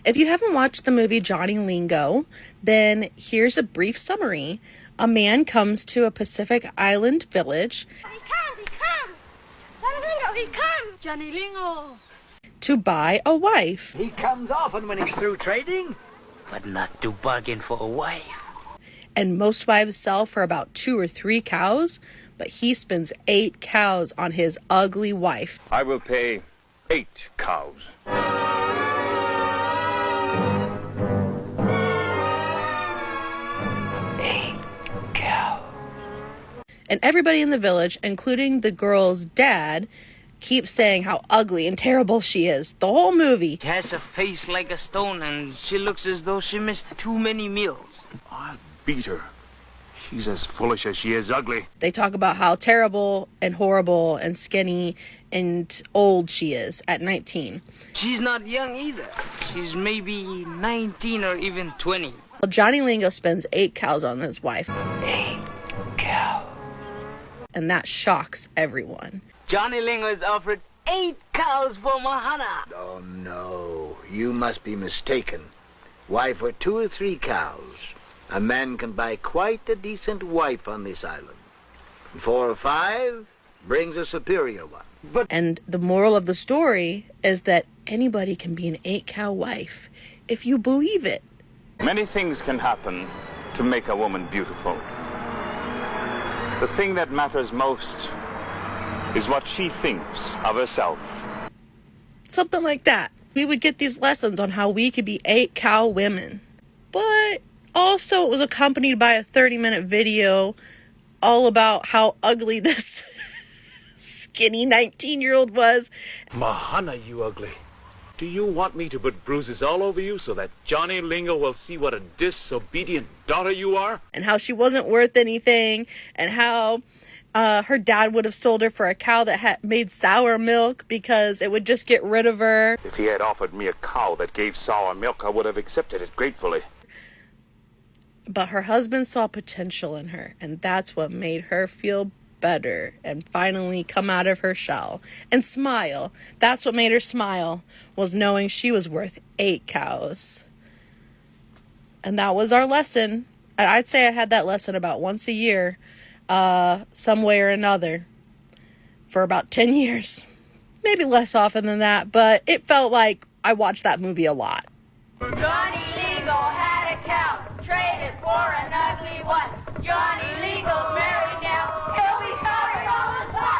If you haven't watched the movie Johnny Lingo, then here's a brief summary. A man comes to a Pacific Island village. He comes! Johnny Lingo, he comes! Johnny Lingo! To buy a wife. He comes often when he's through trading, but not to bargain for a wife. And most wives sell for about 2 or 3 cows, but he spends 8 cows on his ugly wife. I will pay 8 cows. 8 cows. And everybody in the village, including the girl's dad, keeps saying how ugly and terrible she is. The whole movie. She has a face like a stone, and she looks as though she missed too many meals. I'll beat her. She's as foolish as she is ugly. They talk about how terrible and horrible and skinny and old she is at 19. She's not young either. She's maybe 19 or even 20. Well, Johnny Lingo spends 8 cows on his wife. 8 cows. And that shocks everyone. Johnny Lingo is offered 8 cows for Mahana. Oh, no. You must be mistaken. Why, for 2 or 3 cows, a man can buy quite a decent wife on this island. 4 or 5 brings a superior one. And the moral of the story is that anybody can be an 8-cow wife if you believe it. Many things can happen to make a woman beautiful. The thing that matters most is what she thinks of herself. Something like that. We would get these lessons on how we could be 8-cow women. But also it was accompanied by a 30-minute video all about how ugly this skinny 19-year-old was. Mahana, you ugly. Do you want me to put bruises all over you so that Johnny Lingo will see what a disobedient daughter you are? And how she wasn't worth anything, and how her dad would have sold her for a cow that had made sour milk because it would just get rid of her. If he had offered me a cow that gave sour milk, I would have accepted it gratefully. But her husband saw potential in her, and that's what made her feel better and finally come out of her shell and smile. That's what made her smile, was knowing she was worth 8 cows. And that was our lesson. I'd say I had that lesson about once a year, some way or another, for about 10 years. Maybe less often than that, but it felt like I watched that movie a lot. Johnny Lingo had a cow, traded for an ugly one. Johnny Lingo's married now, he'll be sorry all the time.